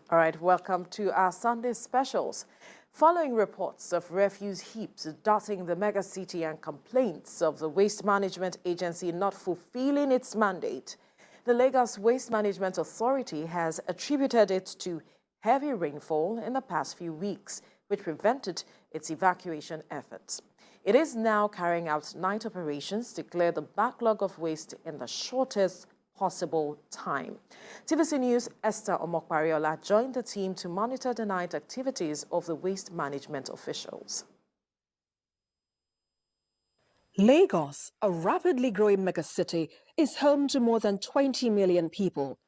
All right, welcome to our Sunday specials. Following reports of refuse heaps dotting the megacity and complaints of the Waste Management Agency not fulfilling its mandate, the Lagos Waste Management Authority has attributed it to heavy rainfall in the past few weeks, which prevented its evacuation efforts. It is now carrying out night operations to clear the backlog of waste in the shortest possible time. TVC News' Esther Omokpariola joined the team to monitor the night activities of the waste management officials. Lagos, a rapidly growing megacity, is home to more than 20 million people.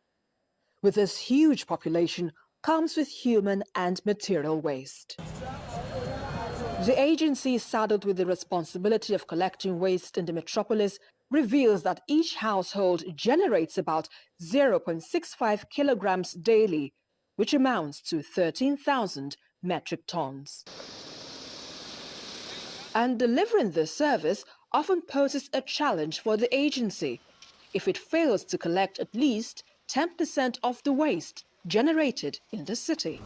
With this huge population comes with human and material waste. The agency saddled with the responsibility of collecting waste in the metropolis reveals that each household generates about 0.65 kilograms daily, which amounts to 13,000 metric tons. And delivering this service often poses a challenge for the agency if it fails to collect at least 10% of the waste generated in the city.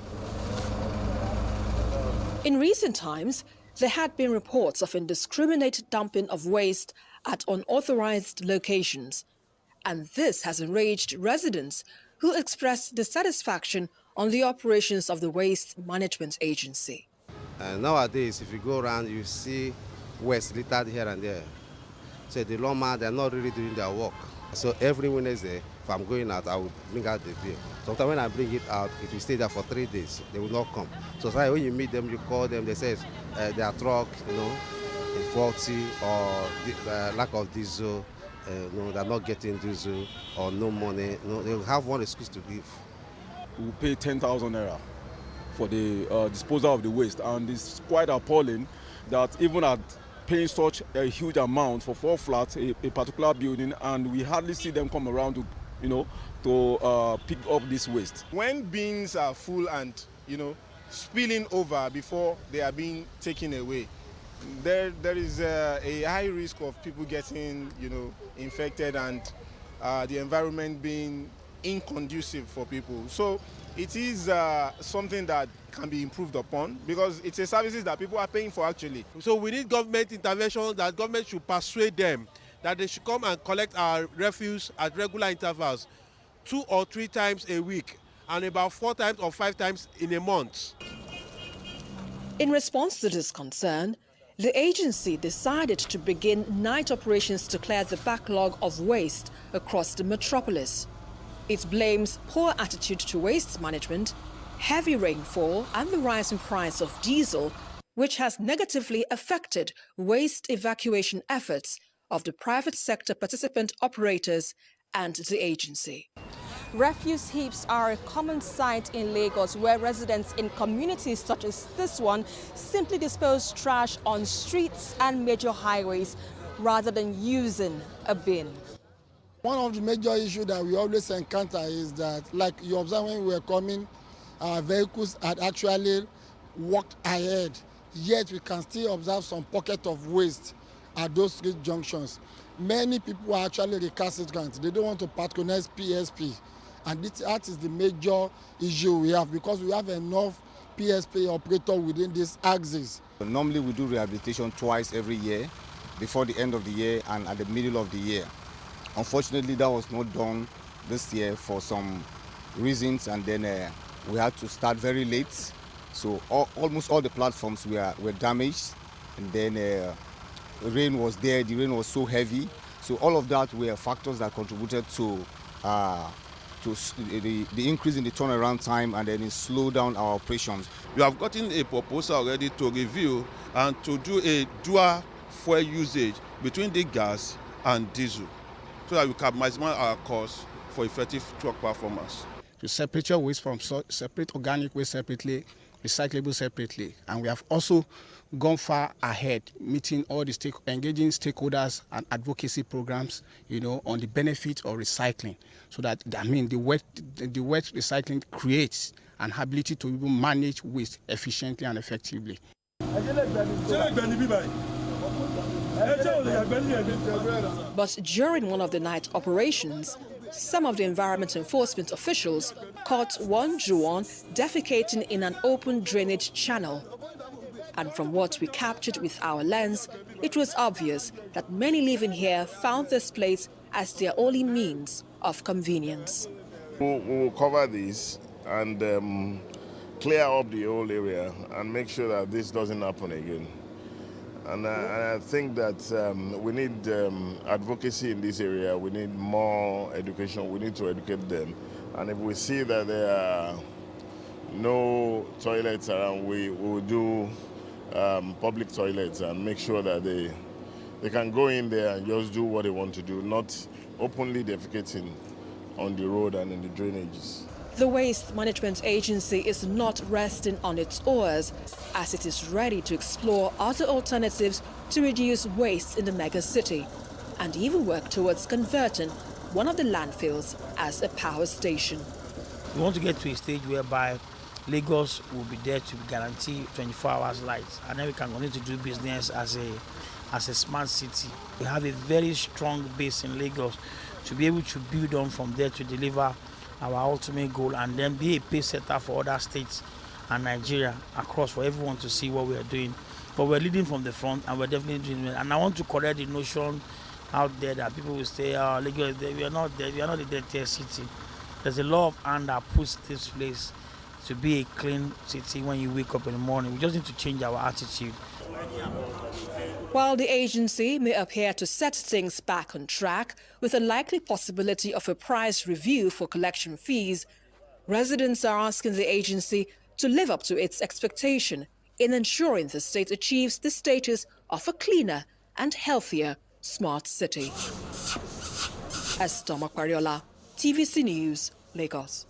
In recent times, there had been reports of indiscriminate dumping of waste at unauthorized locations, and this has enraged residents who expressed dissatisfaction on the operations of the Waste Management Agency. Nowadays, if you go around, you see waste littered here and there. So the Lawma, they're not really doing their work. So every Wednesday, if I'm going out, I will bring out the bin. Sometimes when I bring it out, it will stay there for 3 days. They will not come. So when you meet them, you call them, they say their truck, is faulty or lack of diesel, they're not getting diesel or no money. They'll have one excuse to give. We will pay 10,000 naira for the disposal of the waste, and it's quite appalling that even at paying such a huge amount for 4 flats, a particular building, and we hardly see them come around to pick up this waste. When bins are full and spilling over before they are being taken away, there is a high risk of people getting infected and the environment being inconducive for people. So it is something that can be improved upon because it's a services that people are paying for actually. So we need government intervention, that government should persuade them that they should come and collect our refuse at regular intervals, 2 or 3 times a week and about 4 times or 5 times in a month. In response to this concern, the agency decided to begin night operations to clear the backlog of waste across the metropolis. It blames poor attitude to waste management, heavy rainfall, and the rising price of diesel, which has negatively affected waste evacuation efforts of the private sector participant operators and the agency. Refuse heaps are a common sight in Lagos where residents in communities such as this one simply dispose trash on streets and major highways rather than using a bin. One of the major issues that we always encounter is that, like you observe when we were coming, our vehicles had actually walked ahead, yet we can still observe some pocket of waste at those street junctions. Many people are actually recalcitrant. They don't want to patronize PSP. And that is the major issue we have because we have enough PSP operators within this axis. Normally we do rehabilitation twice every year, before the end of the year and at the middle of the year. Unfortunately, that was not done this year for some reasons, and then we had to start very late. So almost all the platforms were damaged, and then rain was there. The rain was so heavy. So all of that were factors that contributed to the increase in the turnaround time, and then it slowed down our operations. We have gotten a proposal already to review and to do a dual fuel usage between the gas and diesel, so that we can maximize our costs for effective truck performance. To separate your waste from separate organic waste separately, recyclable separately, and we have also gone far ahead, meeting all the engaging stakeholders and advocacy programs, on the benefit of recycling, so that the wet recycling creates an ability to even manage waste efficiently and effectively. But during one of the night operations, Some of the environment enforcement officials caught one Juan defecating in an open drainage channel. And from what we captured with our lens, it was obvious that many living here found this place as their only means of convenience. We'll cover this and clear up the whole area and make sure that this doesn't happen again. And I think that we need advocacy in this area. We need more education. We need to educate them. And if we see that there are no toilets around, we will do public toilets and make sure that they can go in there and just do what they want to do, not openly defecating on the road and in the drainages. The Waste Management Agency is not resting on its oars, as it is ready to explore other alternatives to reduce waste in the megacity and even work towards converting one of the landfills as a power station. We want to get to a stage whereby Lagos will be there to guarantee 24 hours lights, and then we can continue to do business as a smart city. We have a very strong base in Lagos to be able to build on from there to deliver our ultimate goal and then be a pace setter for other states and Nigeria across for everyone to see what we are doing. But we're leading from the front and we're definitely doing it. And I want to correct the notion out there that people will say, oh, Lagos, we are not there, we are not a dirty city. There's a lot of hand that puts this place to be a clean city when you wake up in the morning. We just need to change our attitude. While the agency may appear to set things back on track with a likely possibility of a price review for collection fees, residents are asking the agency to live up to its expectation in ensuring the state achieves the status of a cleaner and healthier smart city. Esther Makwariola, TVC News, Lagos.